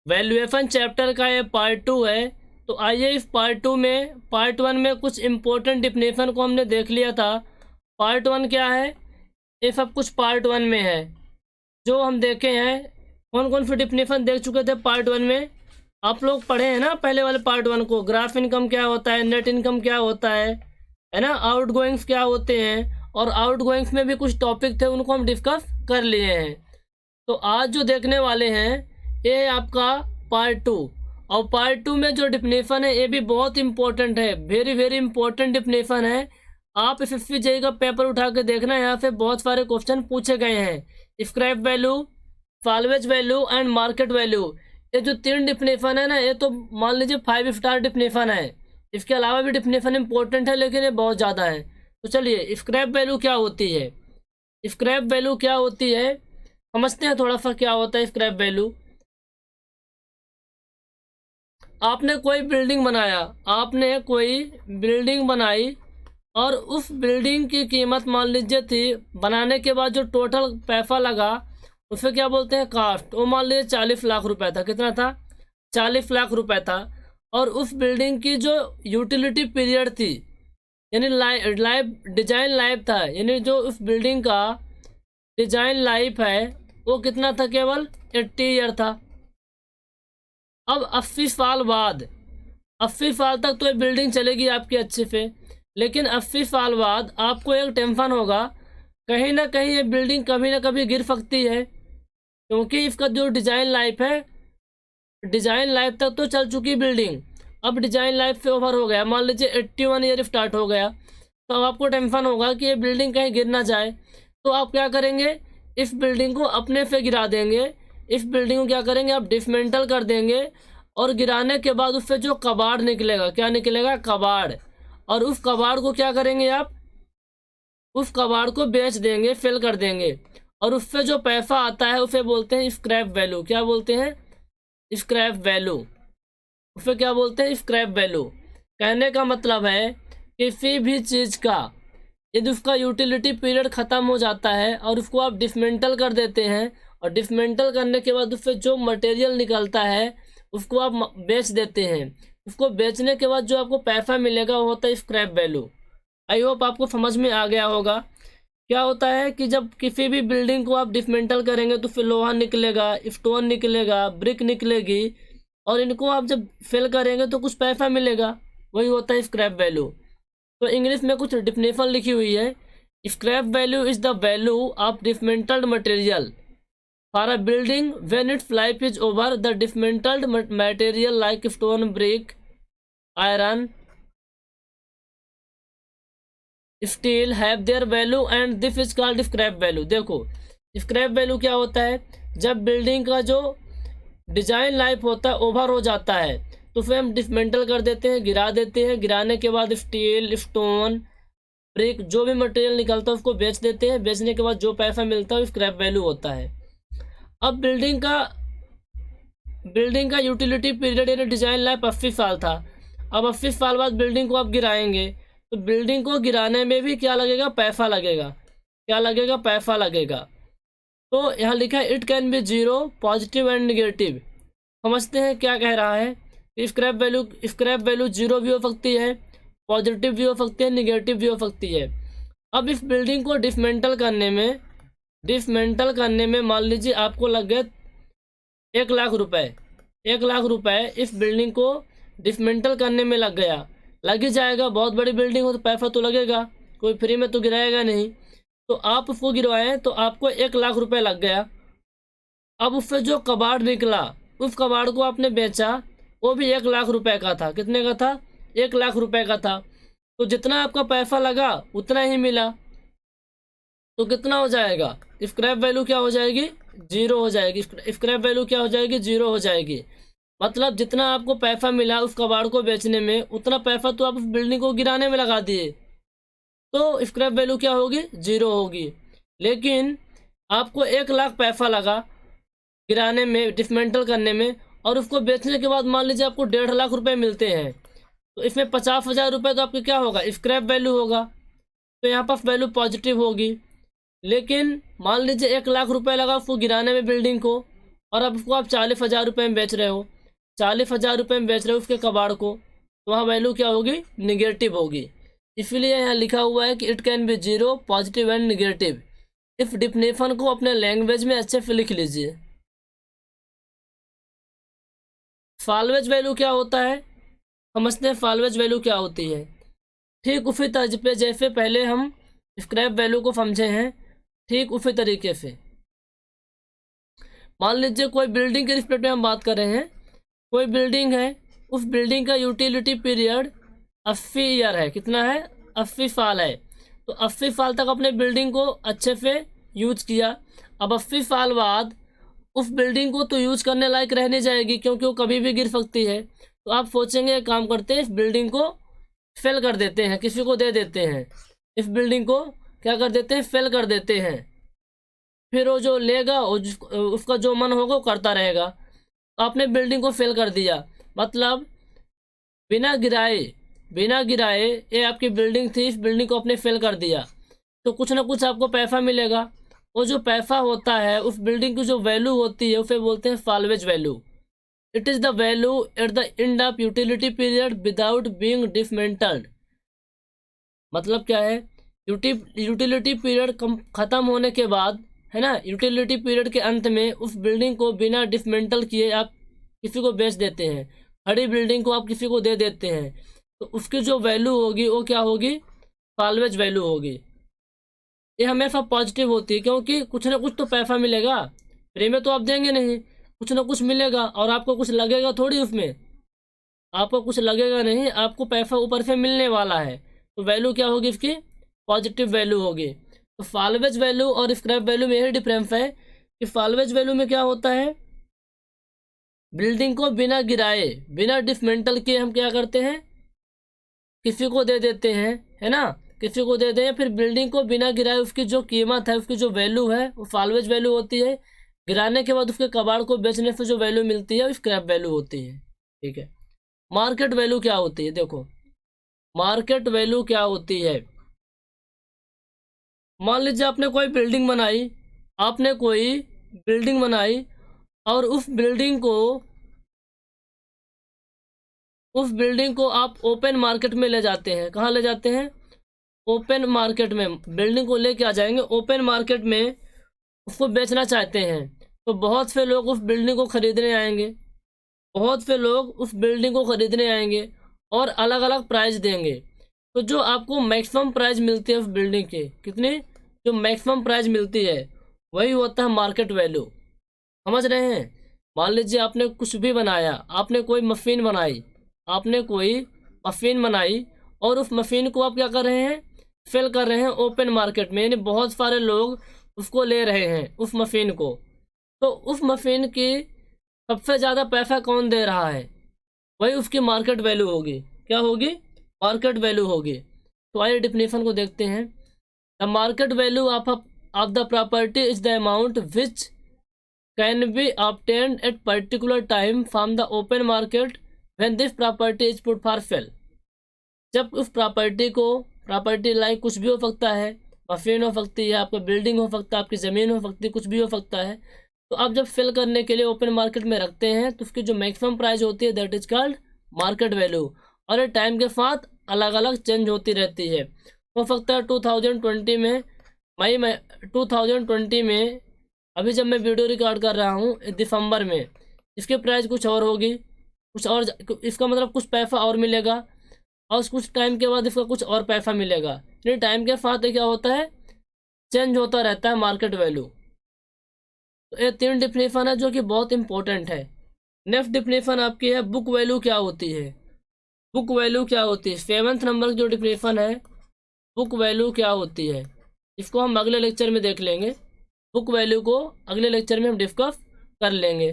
Valuation chapter का ये part 2 है। तो आइए इस पार्ट 1 में कुछ इम्पोर्टेंट डिफिनेशन को हमने देख लिया था। पार्ट 1 क्या है, ये सब कुछ पार्ट 1 में है जो हम देखे हैं। कौन कौन सी डिफिनेशन देख चुके थे पार्ट 1 में, आप लोग पढ़े हैं ना पहले वाले पार्ट 1 को। ग्राफ इनकम क्या होता है, नेट इनकम क्या होता है ना, आउट गोइंग्स क्या होते हैं, और आउट गोइंग्स में भी कुछ टॉपिक थे उनको हम डिस्कस कर लिए हैं। तो आज जो देखने वाले हैं ये है आपका पार्ट 2, और पार्ट 2 में जो डिफिनेशन है ये भी बहुत इंपॉर्टेंट है, वेरी वेरी इंपॉर्टेंट डिफिनेशन है। आप एसएससी जेईई का पेपर उठा के देखना, यहाँ से बहुत सारे क्वेश्चन पूछे गए हैं। Scrap value, salvage value and market value, ये जो 3 डिफिनेशन है ना, ये तो मान लीजिए 5 स्टार डिफिनेशन है। इसके अलावा भी डिफिनेशन इंपॉर्टेंट है लेकिन ये बहुत ज़्यादा है। तो चलिए स्क्रैप वैल्यू क्या होती है, स्क्रैप वैल्यू क्या होती है समझते हैं थोड़ा सा क्या होता है स्क्रैप वैल्यू। आपने कोई बिल्डिंग बनाया, आपने कोई बिल्डिंग बनाई और उस बिल्डिंग की कीमत मान लीजिए थी, बनाने के बाद जो टोटल पैसा लगा उसे क्या बोलते हैं, कास्ट। वो मान लीजिए 40 लाख रुपए था। कितना था, 40 लाख रुपए था। और उस बिल्डिंग की जो यूटिलिटी पीरियड थी, यानी लाइफ डिजाइन लाइफ था, यानी जो उस बिल्डिंग का डिजाइन लाइफ है वो कितना था, केवल 80 ईयर था। अब 80 साल बाद, 80 साल तक तो ये बिल्डिंग चलेगी आपकी अच्छे से, लेकिन 80 साल बाद आपको एक टेंशन होगा, कहीं ना कहीं ये बिल्डिंग कभी ना कभी गिर सकती है, क्योंकि इसका जो डिजाइन लाइफ है, डिजाइन लाइफ तक तो चल चुकी बिल्डिंग, अब डिजाइन लाइफ से ओवर हो गया, मान लीजिए 81 ईयर स्टार्ट हो गया, तो अब आपको टेंशन होगा कि ये बिल्डिंग कहीं गिर ना जाए। तो आप क्या करेंगे, इस बिल्डिंग को अपने से गिरा देंगे, इस बिल्डिंग को क्या करेंगे आप डिसमेंटल कर देंगे, और गिराने के बाद उससे जो कबाड़ निकलेगा, क्या निकलेगा, कबाड़, और उस कबाड़ को क्या करेंगे आप, उस कबाड़ को बेच देंगे, फिल कर देंगे, और उससे जो पैसा आता है उसे बोलते हैं स्क्रैप वैल्यू। क्या बोलते हैं, स्क्रैप वैल्यू। उसे क्या बोलते हैं, स्क्रैप वैल्यू। कहने का मतलब है किसी भी चीज़ का यदि उसका यूटिलिटी पीरियड ख़त्म हो जाता है और उसको आप डिसमेंटल कर देते हैं, और डिसमेंटल करने के बाद उससे जो मटेरियल निकलता है उसको आप बेच देते हैं, उसको बेचने के बाद जो आपको पैसा मिलेगा वो होता है स्क्रैप वैल्यू। आई होप आपको समझ में आ गया होगा। क्या होता है कि जब किसी भी बिल्डिंग को आप डिसमेंटल करेंगे तो फिर लोहा निकलेगा, स्टोन निकलेगा, ब्रिक निकलेगी, और इनको आप जब फिल करेंगे तो कुछ पैसा मिलेगा, वही होता है स्क्रैप वैल्यू। तो इंग्लिश में कुछ डिफिनेशन लिखी हुई है, scrap value is the value of dismantled material for a building when it's life is over. The dismantled material like stone, brick, iron, steel have their value and this is called scrap value. देखो scrap value क्या होता है, जब building का जो design life होता है over हो जाता है तो फिर हम डिसमेंटल कर देते हैं, गिरा देते हैं, गिराने के बाद स्टील, स्टोन, ब्रिक, जो भी मटेरियल निकलता है उसको बेच देते हैं, बेचने के बाद जो पैसा मिलता है वो स्क्रैप वैल्यू होता है। अब बिल्डिंग का यूटिलिटी पीरियड यानी डिजाइन लाइफ 80 साल था। अब 80 साल बाद बिल्डिंग को आप गिराएंगे तो बिल्डिंग को गिराने में भी क्या लगेगा, पैसा लगेगा। क्या लगेगा, पैसा लगेगा। तो यहाँ लिखा है it can be zero, positive and negative. समझते हैं क्या कह रहा है, स्क्रैप वैल्यू जीरो भी हो सकती है, पॉजिटिव भी हो सकती है, निगेटिव भी हो सकती है। अब इस बिल्डिंग को डिसमेंटल करने में मान लीजिए आपको लग गए 1 लाख रुपए। 1 लाख रुपए इस बिल्डिंग को डिसमेंटल करने में लग गया, लग ही जाएगा, बहुत बड़ी बिल्डिंग हो तो पैसा तो लगेगा, कोई फ्री में तो गिराएगा नहीं। तो आप उसको गिरवाएं तो आपको 1 लाख रुपए लग गया। अब उससे जो कबाड़ निकला, उस कबाड़ को आपने बेचा, वो भी 1 लाख रुपए का था। कितने का था, 1 लाख रुपए का था। तो जितना आपका पैसा लगा उतना ही मिला, तो कितना हो जाएगा, स्क्रैप वैल्यू क्या हो जाएगी, जीरो हो जाएगी। स्क्रैप वैल्यू क्या हो जाएगी, जीरो हो जाएगी। मतलब जितना आपको पैसा मिला उस कबाड़ को बेचने में, उतना पैसा तो आप उस बिल्डिंग को गिराने में लगा दिए, तो स्क्रैप वैल्यू क्या होगी, जीरो होगी। लेकिन आपको 1 लाख पैसा लगा गिराने में, डिसमेंटल करने में, और उसको बेचने के बाद मान लीजिए आपको 1.5 लाख रुपए मिलते हैं, तो इसमें 50,000 रुपये तो आपके क्या होगा, स्क्रैप वैल्यू होगा। तो यहाँ पर वैल्यू पॉजिटिव होगी। लेकिन मान लीजिए 1 लाख रुपए लगा उसको गिराने में बिल्डिंग को, और अब उसको आप 40,000 रुपये में बेच रहे हो, 40,000 रुपये में बेच रहे हो उसके कबाड़ को, तो वहाँ वैल्यू क्या होगी, निगेटिव होगी। इसलिए यहाँ लिखा हुआ है कि it can be zero, positive and negative. If definition को अपने लैंग्वेज में अच्छे से लिख लीजिए। साल्वेज वैल्यू क्या होता है, समझते हैं साल्वेज वैल्यू क्या होती है। ठीक उसी तर्ज पे जैसे पहले हम स्क्रैप वैल्यू को समझे हैं, ठीक उसी तरीके से मान लीजिए कोई बिल्डिंग के रिस्पेक्ट में हम बात कर रहे हैं। कोई बिल्डिंग है, उस बिल्डिंग का यूटिलिटी पीरियड 80 ईयर है, कितना है, 80 साल है। तो 80 साल तक अपने बिल्डिंग को अच्छे से यूज किया। अब 80 साल बाद उस बिल्डिंग को तो यूज करने लायक रह नहीं जाएगी, क्योंकि वो कभी भी गिर सकती है। तो आप सोचेंगे एक काम करते हैं, इस बिल्डिंग को फेल कर देते हैं, किसी को दे देते हैं, इस बिल्डिंग को क्या कर देते हैं, फेल कर देते हैं। फिर वो जो लेगा उसका जो मन होगा वो करता रहेगा। आपने बिल्डिंग को फेल कर दिया, मतलब बिना गिराए ये आपकी बिल्डिंग थी, इस बिल्डिंग को आपने फेल कर दिया, तो कुछ ना कुछ आपको पैसा मिलेगा। वो जो पैसा होता है, उस बिल्डिंग की जो वैल्यू होती है उसे बोलते हैं salvage value. It is the value at the end of utility period without being dismantled. मतलब क्या है, यूटिलिटी पीरियड ख़त्म होने के बाद, है ना, यूटिलिटी पीरियड के अंत में उस बिल्डिंग को बिना डिसमेंटल किए आप किसी को बेच देते हैं, खड़ी बिल्डिंग को आप किसी को दे देते हैं, तो उसकी जो वैल्यू होगी वो क्या होगी, साल्वेज वैल्यू होगी। ये हमेशा पॉजिटिव होती है, क्योंकि कुछ ना कुछ तो पैसा मिलेगा, फ्री में तो आप देंगे नहीं, कुछ ना कुछ मिलेगा और आपको कुछ लगेगा थोड़ी, उसमें आपको कुछ लगेगा नहीं, आपको पैसा ऊपर से मिलने वाला है, तो वैल्यू क्या होगी इसकी, पॉजिटिव वैल्यू होगी। तो साल्वेज वैल्यू और स्क्रैप वैल्यू में यही डिफरेंस है कि साल्वेज वैल्यू में क्या होता है, बिल्डिंग को बिना गिराए, बिना डिसमेंटल किए हम क्या करते हैं, किसी को दे देते हैं, है ना, किसी को दे दें, फिर बिल्डिंग को बिना गिराए उसकी जो कीमत है, उसकी जो वैल्यू है वो साल्वेज वैल्यू होती है। गिराने के बाद उसके कबाड़ को बेचने से जो वैल्यू मिलती है वो स्क्रैप वैल्यू होती है। ठीक है, मार्केट वैल्यू क्या होती है, देखो मार्केट वैल्यू क्या होती है। मान लीजिए आपने कोई बिल्डिंग बनाई, आपने कोई बिल्डिंग बनाई और उस बिल्डिंग को आप ओपन मार्केट में ले जाते हैं। कहाँ ले जाते हैं, ओपन मार्केट में बिल्डिंग को लेके आ जाएंगे, ओपन मार्केट में उसको बेचना चाहते हैं। तो बहुत से लोग उस बिल्डिंग को खरीदने आएंगे, बहुत से लोग उस बिल्डिंग को खरीदने आएंगे और अलग अलग प्राइस देंगे। तो जो आपको मैक्सिमम प्राइस मिलती है उस बिल्डिंग के, कितनी, जो मैक्सिमम प्राइस मिलती है वही होता है मार्केट वैल्यू। समझ रहे हैं, मान लीजिए आपने कुछ भी बनाया, आपने कोई मशीन बनाई, और उस मशीन को आप क्या कर रहे हैं, सेल कर रहे हैं ओपन मार्केट में, यानी बहुत सारे लोग उसको ले रहे हैं उस मशीन को। तो उस मशीन की सबसे ज़्यादा पैसा कौन दे रहा है, वही उसकी मार्केट वैल्यू होगी। क्या होगी, मार्केट वैल्यू होगी। तो आइए डिफिनेशन को देखते हैं। The market value of the property is the amount which can be obtained at particular time from the open market when this property is put for sale. जब उस प्रॉपर्टी लाइक कुछ भी हो सकता है, मशीन हो सकती है, आपका बिल्डिंग हो सकता है, आपकी ज़मीन हो सकती है, कुछ भी हो सकता है। तो आप जब सेल करने के लिए ओपन मार्केट में रखते हैं तो उसकी जो मैक्सिमम प्राइस होती है that is called market value. और ये टाइम के साथ अलग अलग चेंज होती रहती है। हो सकता है 2020 में, मई में 2020 में, अभी जब मैं वीडियो रिकॉर्ड कर रहा हूँ दिसंबर में, इसकी प्राइस कुछ और होगी, कुछ और, इसका मतलब कुछ पैसा और मिलेगा, और कुछ टाइम के बाद इसका कुछ और पैसा मिलेगा। यानी टाइम के साथ क्या होता है, चेंज होता रहता है मार्केट वैल्यू। तो ये 3 डिफिनेशन है जो कि बहुत इंपॉर्टेंट है। नेक्स्ट डिफिनेशन आपकी है बुक वैल्यू क्या होती है। बुक वैल्यू क्या होती है, 7th नंबर की जो डिफिनेशन है, बुक वैल्यू क्या होती है, इसको हम अगले लेक्चर में देख लेंगे। बुक वैल्यू को अगले लेक्चर में हम डिस्कस कर लेंगे।